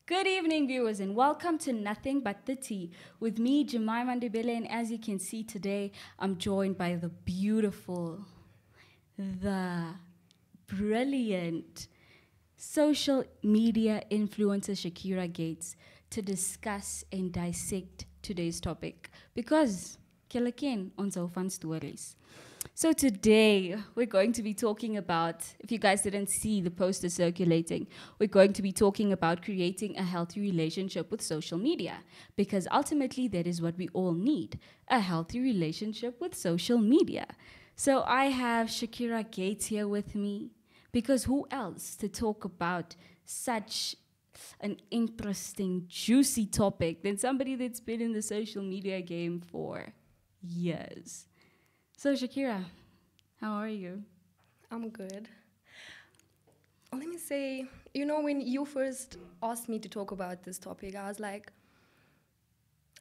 Good evening, viewers, and welcome to Nothing But the Tea with me, Jemima Ndebele. And as you can see today, I'm joined by the beautiful, the brilliant social media influencer Shakira Gates to discuss and dissect today's topic because Kilakin on fun stories. So today we're going to be talking about, if you guys didn't see the poster circulating, we're going to be talking about creating a healthy relationship with social media because ultimately that is what we all need, a healthy relationship with social media. So I have Shakira Gates here with me because who else to talk about such an interesting, juicy topic than somebody that's been in the social media game for years. So, Shakira, how are you? I'm good. Let me say, when you first asked me to talk about this topic, I was like,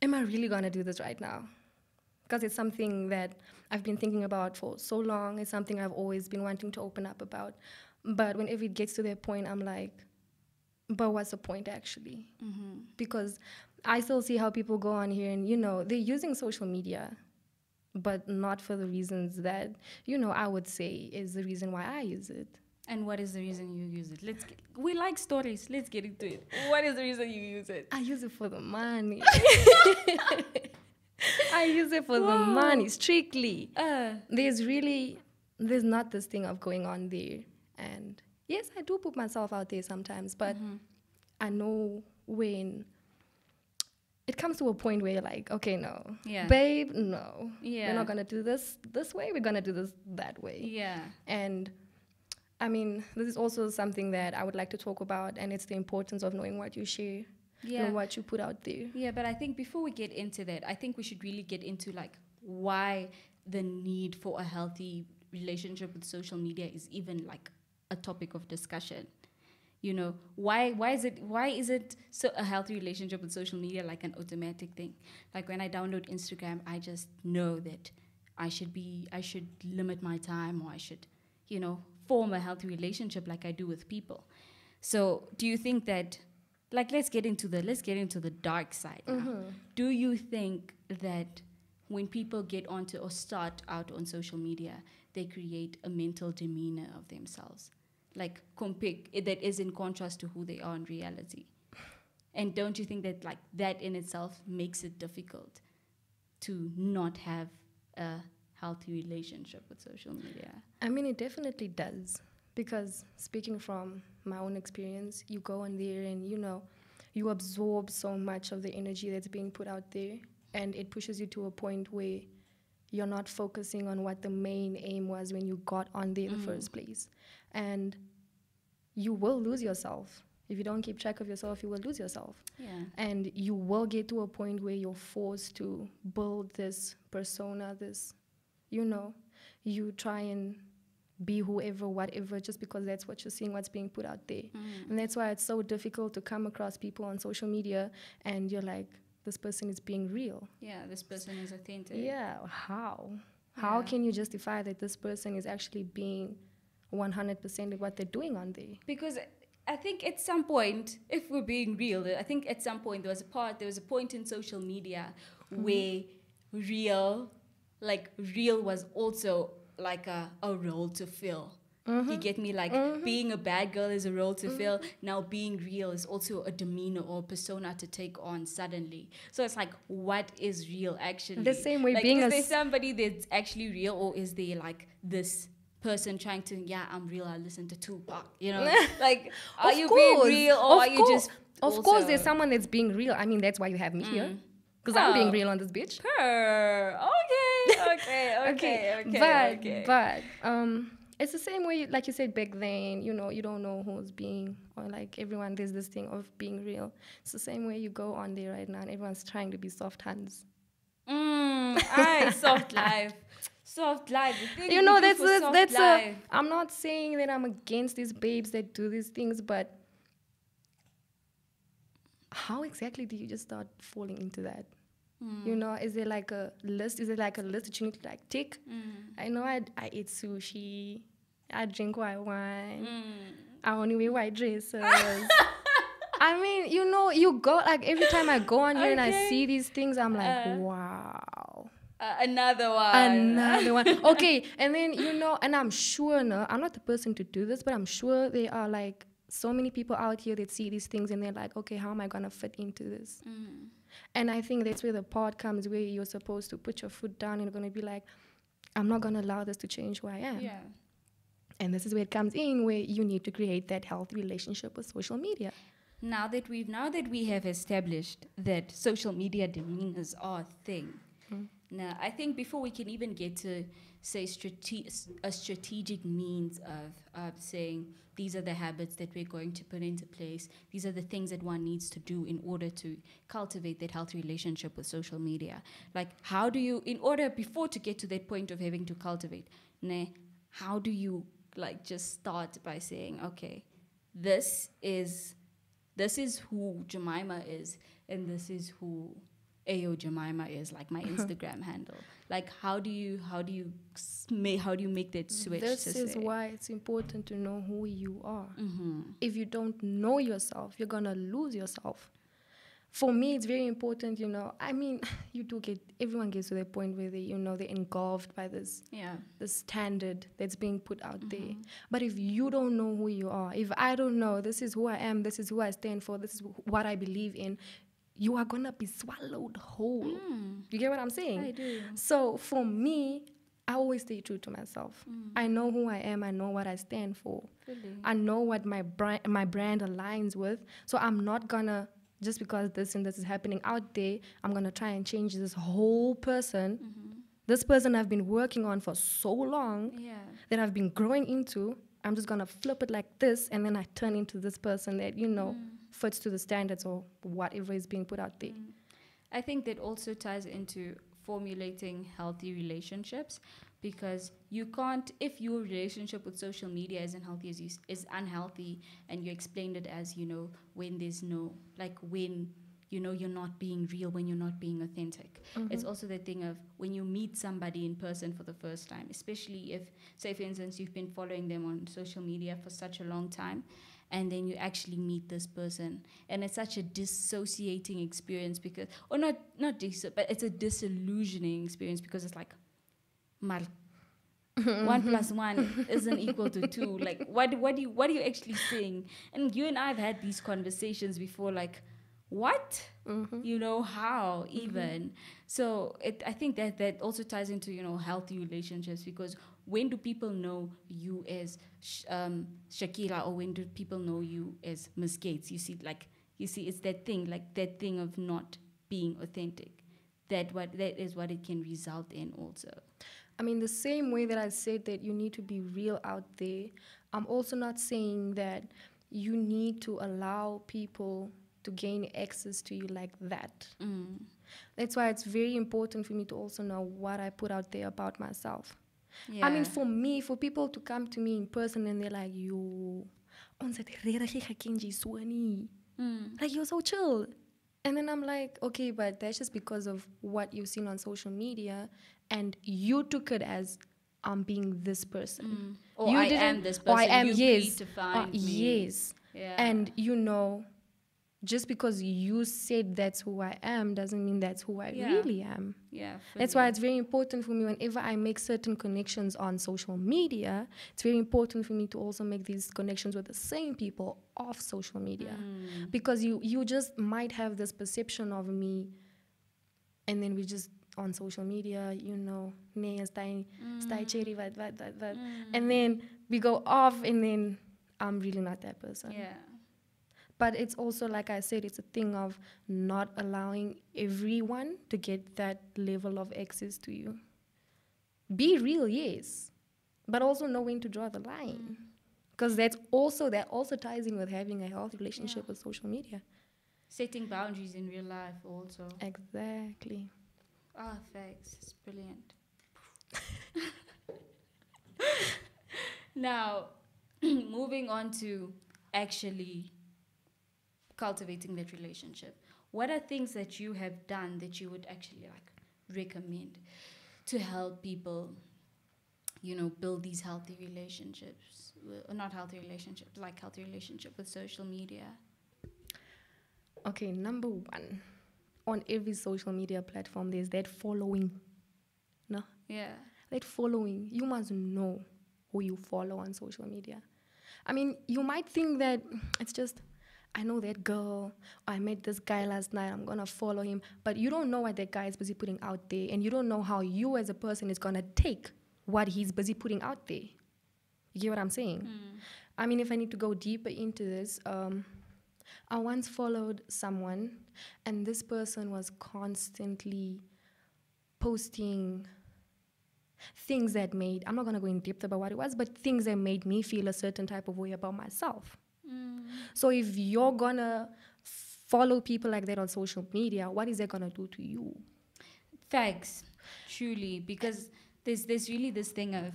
am I really going to do this right now? Because it's something that I've been thinking about for so long. It's something I've always been wanting to open up about. But whenever it gets to that point, I'm like, but what's the point actually? Mm-hmm. Because I still see how people go on here and, they're using social media, but not for the reasons that, I would say is the reason why I use it. And what is the reason you use it? We like stories. Let's get into it. What is the reason you use it? I use it for the money. I use it for the money, strictly. There's not this thing of going on there. And yes, I do put myself out there sometimes, but I know when it comes to a point where you're like, okay, no, babe, no, we're not going to do this way. We're going to do this that way. Yeah. And I mean, this is also something that I would like to talk about, and it's the importance of knowing what you share, and what you put out there. Yeah, but I think before we get into that, I think we should really get into like why the need for a healthy relationship with social media is even like a topic of discussion. Why is it so a healthy relationship with social media like an automatic thing? Like when I download Instagram, I just know that I should limit my time, or I should, form a healthy relationship like I do with people. So do you think that, like, let's get into the dark side now. Do you think that when people get onto or start out on social media, they create a mental demeanor of themselves? Like that is in contrast to who they are in reality. And don't you think that like that in itself makes it difficult to not have a healthy relationship with social media? I mean, it definitely does. Because speaking from my own experience, you go on there and, you absorb so much of the energy that's being put out there. And it pushes you to a point where you're not focusing on what the main aim was when you got on there in the first place. And you will lose yourself. If you don't keep track of yourself, you will lose yourself. Yeah. And you will get to a point where you're forced to build this persona, you try and be whoever, whatever, just because that's what you're seeing, what's being put out there. And that's why it's so difficult to come across people on social media and you're like, this person is being real. Yeah, this person is authentic. Yeah, how? How can you justify that this person is actually being 100% of what they're doing on there? Because I think at some point, if we're being real, I think at some point there was a point in social media where real was also like a role to fill. You get me? Like being a bad girl is a role to fill. Now being real is also a demeanor or persona to take on suddenly. So it's like, what is real actually? The same way like, being is there somebody that's actually real, or is there like this person trying to, I'm real, I listen to Tupac, like, are you being real, or are you just Of course there's someone that's being real. I mean, that's why you have me here, because I'm being real on this bitch. Okay. But it's the same way, like you said back then, you don't know who's being, or like everyone, there's this thing of being real. It's the same way you go on there right now and everyone's trying to be soft hands. Soft life. I'm not saying that I'm against these babes that do these things, but how exactly do you just start falling into that? Is there like a list? Is it like a list that you need to like tick? I know I eat sushi, I drink white wine, I only wear white dresses. I mean, you know, you go like every time I go on here and I Okay. see these things, I'm like, wow. Another one. Another one. Okay, and then you know, and I'm sure, no, I'm not the person to do this, but I'm sure there are like so many people out here that see these things and they're like, okay, how am I gonna fit into this? And I think that's where the part comes, where you're supposed to put your foot down and you're gonna be like, I'm not gonna allow this to change who I am. Yeah. And this is where it comes in, where you need to create that healthy relationship with social media. Now that we have established that social media demeanors are a thing. Now, I think before we can even get to say a strategic means of saying these are the habits that we're going to put into place, these are the things that one needs to do in order to cultivate that healthy relationship with social media. Like, how do you, in order before to get to that point of having to cultivate, how do you like just start by saying, okay, this is who Jemima is, and this is who Ayo Jemima is, like my Instagram handle. Like, how do you make that switch? This to is say, why it's important to know who you are. Mm-hmm. If you don't know yourself, you're gonna lose yourself. For me, it's very important, you know. I mean, everyone gets to the point where they, you know, they're engulfed by this standard that's being put out there. But if you don't know who you are, if I don't know, this is who I am, this is who I stand for, this is what I believe in, you are gonna be swallowed whole. You get what I'm saying? I do. So for me, I always stay true to myself. I know who I am. I know what I stand for. Really? I know what my brand aligns with. So I'm not gonna, just because this and this is happening out there, I'm gonna try and change this whole person. This person I've been working on for so long, that I've been growing into. I'm just gonna flip it like this, and then I turn into this person that, you know, fits to the standards or whatever is being put out there. I think that also ties into formulating healthy relationships, because you can't, if your relationship with social media isn't healthy, is unhealthy, and you explained it as, you know, when there's no, like when, you know, you're not being real, when you're not being authentic. It's also the thing of when you meet somebody in person for the first time, especially if, say for instance, you've been following them on social media for such a long time, and then you actually meet this person, and it's such a dissociating experience, because, or not but it's a disillusioning experience, because it's like, mal, 1 + 1 isn't equal to 2. Like, what are you actually saying? And you and I have had these conversations before, like, what? You know, how even? So I think that also ties into, you know, healthy relationships, because when do people know you as Shakira, or when do people know you as Miss Gates? You see, it's that thing of not being authentic. That is what it can result in also. I mean, the same way that I said that you need to be real out there, I'm also not saying that you need to allow people to gain access to you like that. That's why it's very important for me to also know what I put out there about myself. I mean, for me, for people to come to me in person and they're like, yo, like, you're so chill. And then I'm like, okay, but that's just because of what you've seen on social media, and you took it as I'm being this person. Or you I am this person. Or I am, you yes. predefined me. Yes. Yeah. And, you know, just because you said that's who I am doesn't mean that's who I really am. Yeah. That's why it's very important for me, whenever I make certain connections on social media, it's very important for me to also make these connections with the same people off social media. Because you just might have this perception of me, and then we just on social media, you know, and then we go off, and then I'm really not that person. Yeah. But it's also, like I said, it's a thing of not allowing everyone to get that level of access to you. Be real, yes, but also know when to draw the line. Because that also ties in with having a healthy relationship with social media. Setting boundaries in real life also. Exactly. Thanks. It's brilliant. Now, moving on to actually cultivating that relationship. What are things that you have done that you would actually recommend to help people, you know, build these healthy relationships, or not healthy relationships, like healthy relationship with social media? Okay, number one, on every social media platform, there's that following. No, Yeah. that following. You must know who you follow on social media. I mean, you might think that it's just, I know that girl, I met this guy last night, I'm gonna follow him. But you don't know what that guy is busy putting out there, and you don't know how you as a person is gonna take what he's busy putting out there. You get what I'm saying? I mean, if I need to go deeper into this, I once followed someone, and this person was constantly posting things that made, I'm not going to go in depth about what it was, but things that made me feel a certain type of way about myself. So if you're going to follow people like that on social media, what is that going to do to you? Facts, truly, because there's really this thing of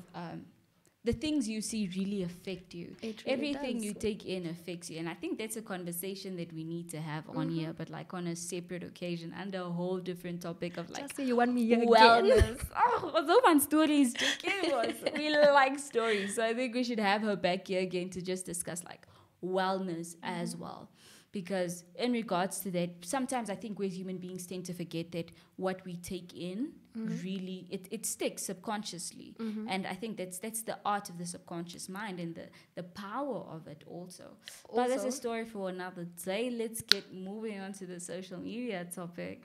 the things you see really affect you. It really Everything does. you take in affects you, and I think that's a conversation that we need to have on here, but like on a separate occasion, under a whole different topic of like Just say you want me here again. wellness. Oh, so fun stories. We like stories, so I think we should have her back here again to just discuss like wellness as well. Because in regards to that, sometimes I think we as human beings tend to forget that what we take in really it sticks subconsciously, and I think that's the art of the subconscious mind and the power of it also. But that's a story for another day. Let's get moving on to the social media topic.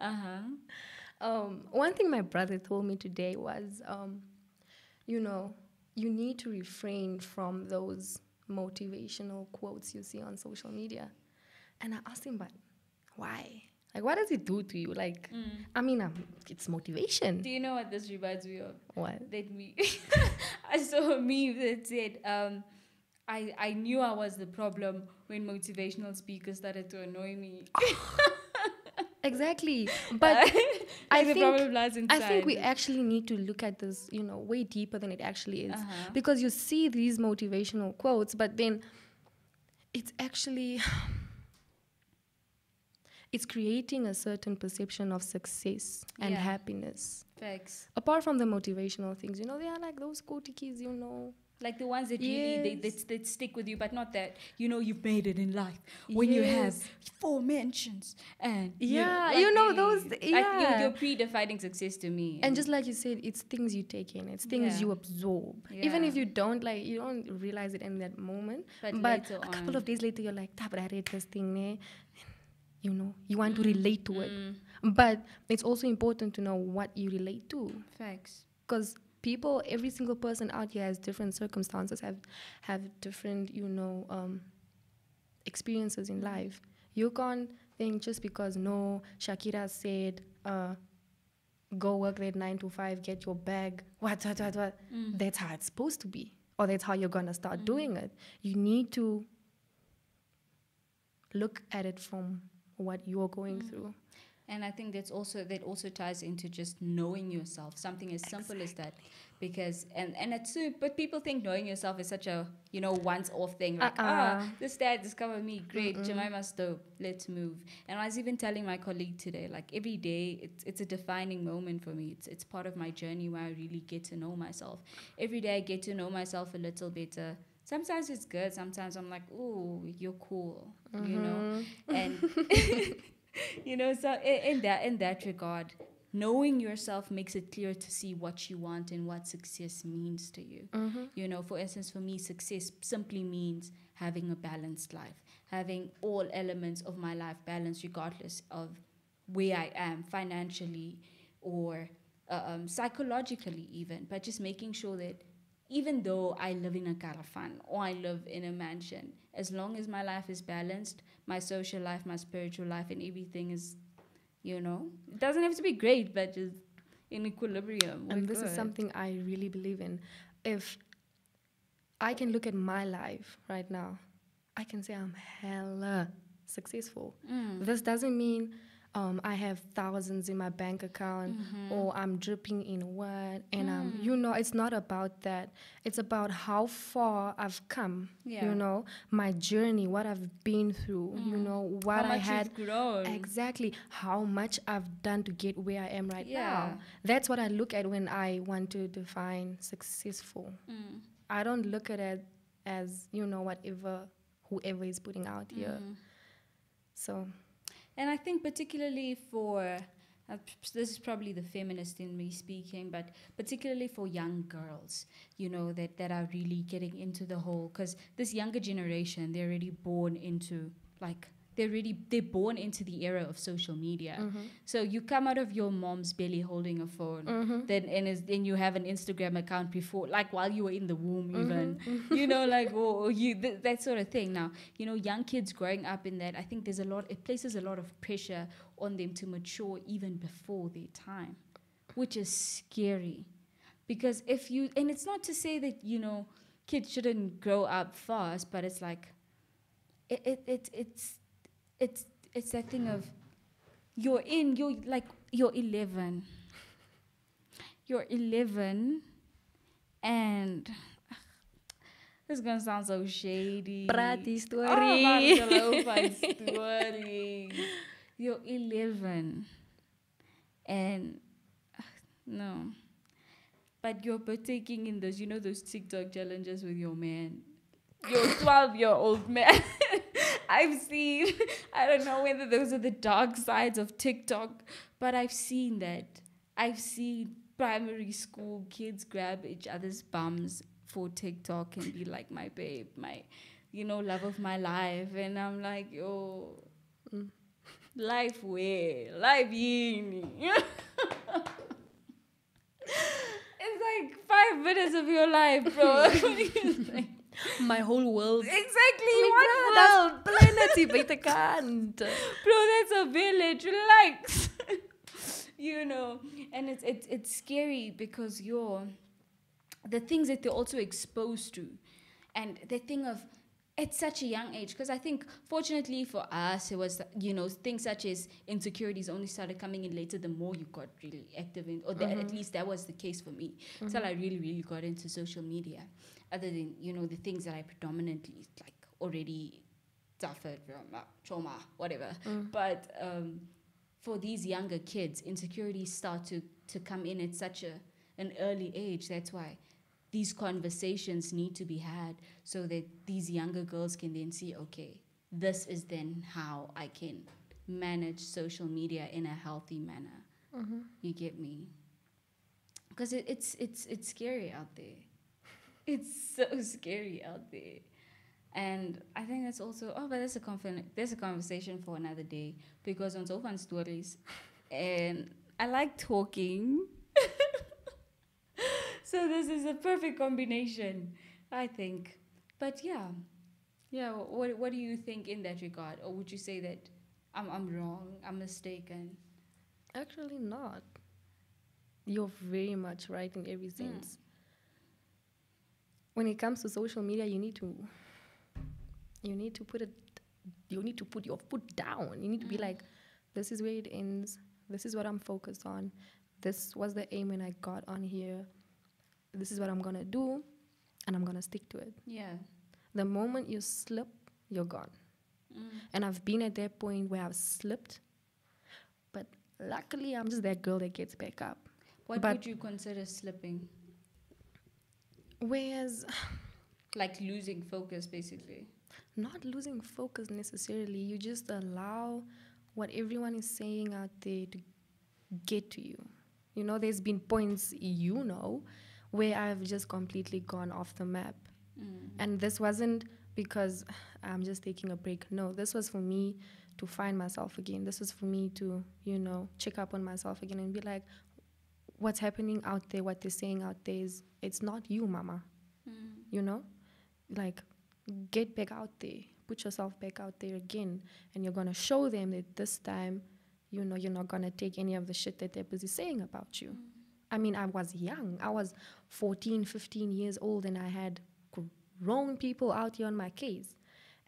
One thing my brother told me today was, you know, you need to refrain from those motivational quotes you see on social media. And I asked him, but why? Like, what does it do to you? Like, I mean, it's motivation. Do you know what this reminds me of? What? That me, I saw a meme that said, I knew I was the problem when motivational speakers started to annoy me. Exactly. But I the think problem lies inside. we actually need to look at this, you know, way deeper than it actually is. Because you see these motivational quotes, but then it's actually it's creating a certain perception of success and Yeah. happiness. Facts. Apart from the motivational things, you know, they are like those quotey kids, you know. Like the ones that really Yes. they stick with you, but not that you've made it in life when you have Yes. 4 mentions and Yeah, like you know, really, those- like yeah. you're predefining success to me. And just like you said, it's things you take in, it's things Yeah. you absorb. Even Yeah. if you don't realize it in that moment. But But later a couple on. of days later, you're like, but I read this thing, ne? You know, you want to relate to it. But it's also important to know what you relate to. Facts. Because people, every single person out here has different circumstances, have different, experiences in life. You can't think just because Shakira said, go work that 9 to 5, get your bag, what. That's how it's supposed to be, or that's how you're gonna start doing it. You need to look at it from what you're going through. And I think that also ties into just knowing yourself, something as simple as that, because and it's so, but people think knowing yourself is such a once off thing, like this dad discovered me, great, Jemima's dope, let's move. And I was even telling my colleague today, like every day it's a defining moment for me. It's part of my journey where I really get to know myself. Every day I get to know myself a little better. Sometimes it's good, sometimes I'm like, ooh, you're cool, and so in that regard, knowing yourself makes it clear to see what you want and what success means to you. For instance, for me, success simply means having a balanced life, having all elements of my life balanced, regardless of where I am financially or psychologically even, but just making sure that even though I live in a caravan or I live in a mansion, as long as my life is balanced, my social life, my spiritual life, and everything is, it doesn't have to be great, but just in equilibrium. And this is something I really believe in. If I can look at my life right now, I can say I'm hella successful. This doesn't mean I have thousands in my bank account or I'm dripping in what, and it's not about that. It's about how far I've come, my journey, what I've been through, what how much I had. you've grown. Exactly. How much I've done to get where I am right now. That's what I look at when I want to define successful. I don't look at it as, whoever is putting out here. So, And I think particularly for this is probably the feminist in me speaking, but particularly for young girls, that are really getting into the whole, because this younger generation, they're already born into like they're born into the era of social media. So you come out of your mom's belly holding a phone, then you have an Instagram account before, like while you were in the womb, even, like that sort of thing. Now, young kids growing up in that, I think it places a lot of pressure on them to mature even before their time, which is scary. Because and it's not to say that, kids shouldn't grow up fast, but it's like, it's that thing of you're 11. You're 11 and this is gonna sound so shady. Prati story. Story. You're 11 and no. But you're partaking in those, those TikTok challenges with your man. Your 12-year-old man. I've seen, I don't know whether those are the dark sides of TikTok, but I've seen that. I've seen primary school kids grab each other's bums for TikTok and be like, my babe, my, love of my life. And I'm like, yo, life where? Life yini. It's like 5 minutes of your life, bro. My whole world. Exactly. What world? Plenty buite kant. Bro, that's a village. Relax. And it's scary because the things that they're also exposed to, and the thing of at such a young age, because I think fortunately for us it was things such as insecurities only started coming in later the more you got really active in, or at least that was the case for me, until I really, really got into social media, other than the things that I predominantly like already suffered from, trauma, whatever. But for these younger kids, insecurities start to come in at such an early age. That's why these conversations need to be had, so that these younger girls can then see, okay, this is then how I can manage social media in a healthy manner. You get me? Because it's scary out there. It's so scary out there. And I think that's also, but there's a conversation for another day, because on so fun stories, and I like talking. So this is a perfect combination, I think. But yeah. What do you think in that regard, or would you say that I'm wrong, I'm mistaken? Actually, not. You're very much right in every sense. When it comes to social media, you need to put your foot down. You need to be like, this is where it ends. This is what I'm focused on. This was the aim when I got on here. This is what I'm going to do, and I'm going to stick to it. Yeah. The moment you slip, you're gone. And I've been at that point where I've slipped, but luckily I'm just that girl that gets back up. What would you consider slipping? Whereas, like losing focus, basically. Not losing focus necessarily. You just allow what everyone is saying out there to get to you. There's been points, where I've just completely gone off the map. And this wasn't because I'm just taking a break. No, this was for me to find myself again. This was for me to, check up on myself again and be like, what's happening out there, what they're saying out there it's not you, mama. Like, get back out there. Put yourself back out there again. And you're going to show them that this time, you're not going to take any of the shit that they're busy saying about you. I mean, I was young. I was 14, 15 years old, and I had grown people out here on my case.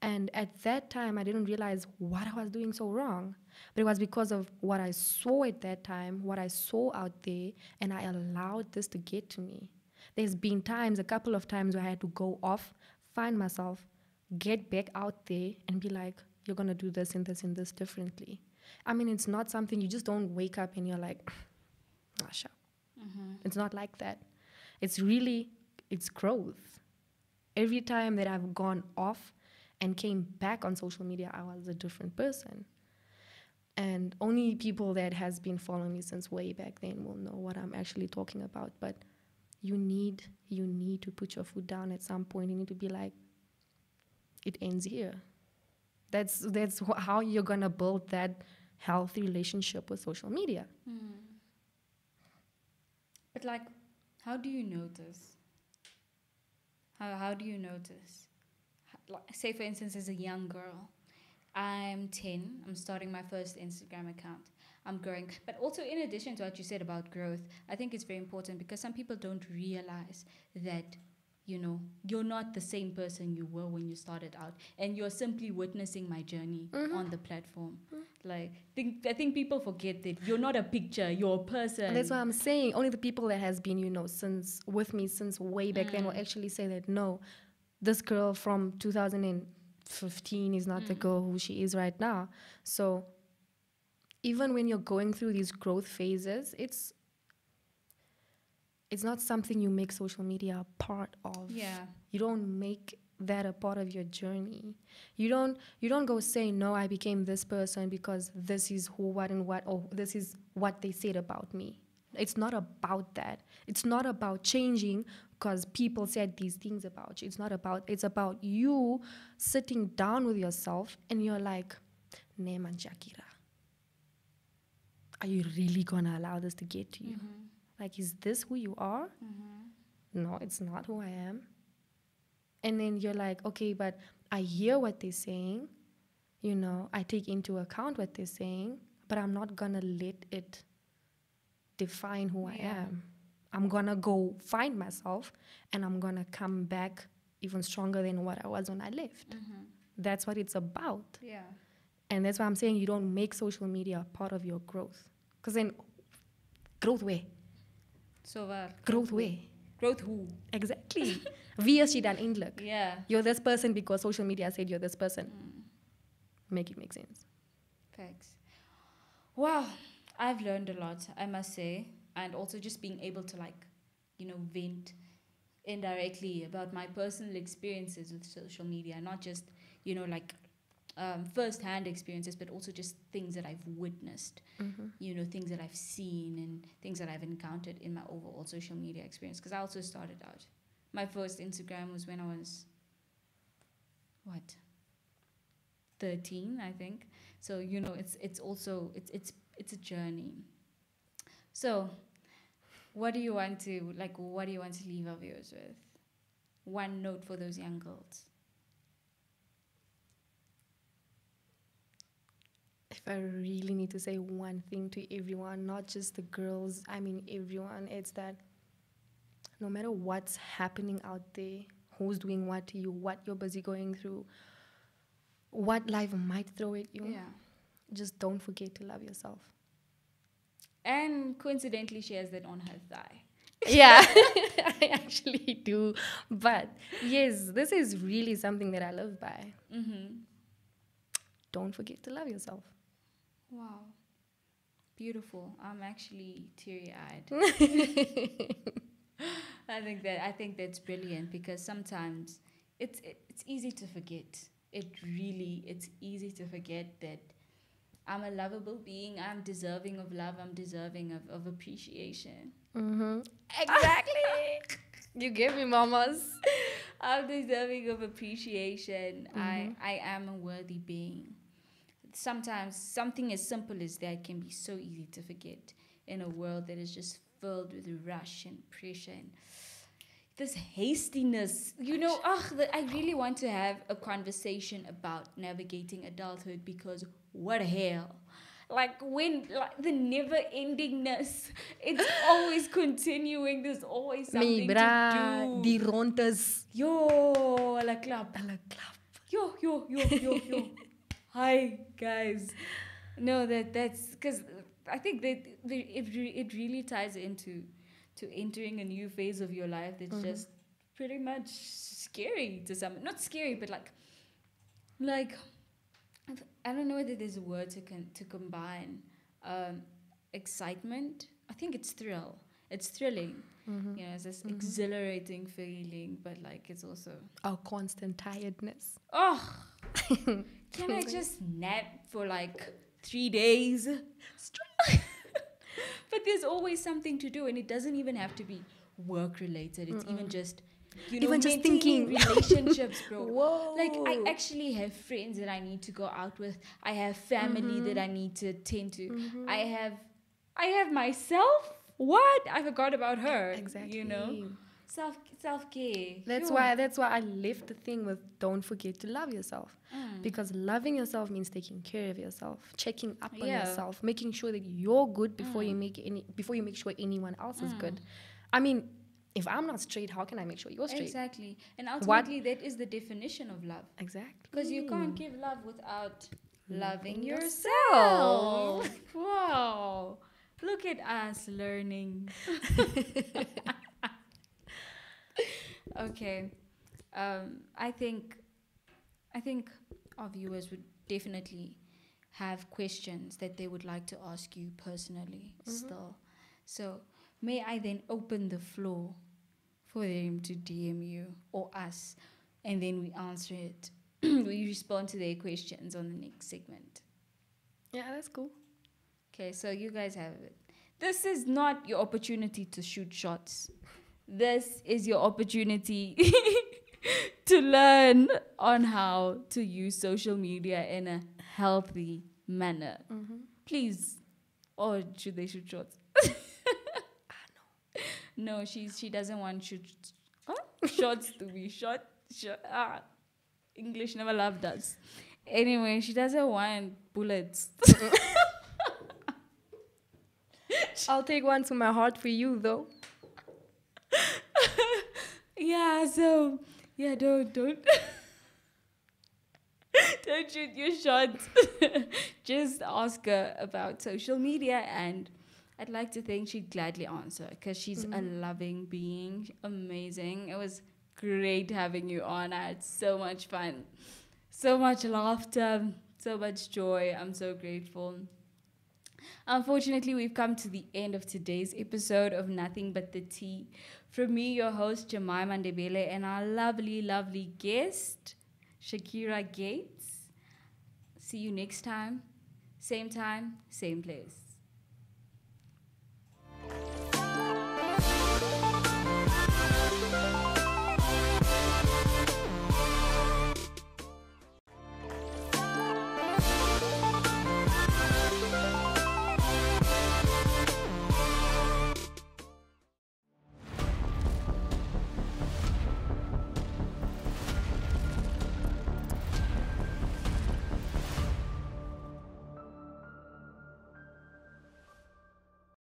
And at that time, I didn't realize what I was doing so wrong. But it was because of what I saw at that time, what I saw out there, and I allowed this to get to me. There's been a couple of times where I had to go off, find myself, get back out there, and be like, you're going to do this and this and this differently. I mean, it's not something you just don't wake up and you're like, shut up. It's not like that. It's growth. Every time that I've gone off and came back on social media, I was a different person. And only people that has been following me since way back then will know what I'm actually talking about. But you need to put your foot down at some point. You need to be like, it ends here. That's how you're gonna build that healthy relationship with social media. But like, how do you notice? How do you notice? Like, say for instance, as a young girl, I'm 10. I'm starting my first Instagram account. I'm growing. But also, in addition to what you said about growth, I think it's very important because some people don't realize that, you know, you're not the same person you were when you started out. And you're simply witnessing my journey on the platform. Like, I think people forget that you're not a picture, you're a person. And that's what I'm saying. Only the people that has been, since with me since way back then will actually say that, no, this girl from 2015 is not the girl who she is right now. So even when you're going through these growth phases, it's not something you make social media a part of. Yeah. You don't make that a part of your journey. You don't go say, no, I became this person because this is who, what, and what, or this is what they said about me. It's not about that. It's not about changing because people said these things about you. It's about you sitting down with yourself and you're like, Neman Shakira, are you really gonna allow this to get to you? Like, is this who you are? No, it's not who I am. And then you're like, okay, but I hear what they're saying. I take into account what they're saying, but I'm not gonna let it define who I am. I'm gonna go find myself and I'm gonna come back even stronger than what I was when I left. That's what it's about. Yeah. And that's why I'm saying you don't make social media a part of your growth. Because then, growth where? So Growth where? Growth who? Exactly. Wie is je dan eindelijk? Yeah. You're this person because social media said you're this person. Make it make sense. Thanks. Wow. I've learned a lot, I must say. And also just being able to vent indirectly about my personal experiences with social media. Not just, first-hand experiences, but also just things that I've witnessed. Things that I've seen and things that I've encountered in my overall social media experience. Because I also started out. My first Instagram was when I was, 13, I think. So, it's also, it's a journey. So, what do you want to leave our viewers with? One note for those young girls. If I really need to say one thing to everyone, not just the girls, I mean everyone, it's that no matter what's happening out there, who's doing what to you, what you're busy going through, what life might throw at you, just don't forget to love yourself. And coincidentally, she has that on her thigh. Yeah, I actually do. But yes, this is really something that I live by. Don't forget to love yourself. Wow. Beautiful. I'm actually teary-eyed. I think that's brilliant because sometimes it's easy to forget. It's easy to forget that I'm a lovable being. I'm deserving of love. I'm deserving of appreciation. Exactly. You gave me mamas. I'm deserving of appreciation. I am a worthy being. Sometimes something as simple as that can be so easy to forget in a world that is just filled with rush and pressure and this hastiness. I really want to have a conversation about navigating adulthood because what the hell? The never-endingness, it's always continuing. There's always something to do. Die rondes. Yo, la clap. Yo. Hi, guys. No, that's because I think that it really ties into entering a new phase of your life that's just pretty much scary to some. Not scary, but like I don't know whether there's a word to combine excitement. I think it's thrill. It's thrilling You know, it's this exhilarating feeling, but like it's also, Our constant tiredness. oh, can I just nap for like 3 days? But there's always something to do, and it doesn't even have to be work related. It's even just, you know, Even just maintaining thinking. relationships, bro. Whoa. Like, I actually have friends that I need to go out with. I have family that I need to tend to. I have myself. What? I forgot about her. Exactly. You know, self care. That's why I left the thing with don't forget to love yourself. Because loving yourself means taking care of yourself, checking up on yourself, making sure that you're good before you make sure anyone else is good. I mean, if I'm not straight, how can I make sure you're straight? Exactly. And ultimately, that is the definition of love. Exactly. Because you can't give love without loving yourself. yourself. Wow. Look at us learning. Okay. I think our viewers would definitely have questions that they would like to ask you personally still. So may I then open the floor for them to DM you or us, and then we answer it. We respond to their questions on the next segment. Yeah, that's cool. Okay, so you guys have it. This is not your opportunity to shoot shots. This is your opportunity to learn on how to use social media in a healthy manner. Please, or should they shoot shots? No, she doesn't want shots to be shot. English never loved us. Anyway, she doesn't want bullets. I'll take one to my heart for you, though. Yeah, so don't don't shoot your shots. Just ask her about social media, and I'd like to think she'd gladly answer because she's a loving being. Amazing. It was great having you on. I had so much fun, so much laughter, so much joy. I'm so grateful. Unfortunately, we've come to the end of today's episode of Nothing But the Tea. From me, your host, Jemima Ndebele, and our lovely, lovely guest, Shakira Gates. See you next time, same place.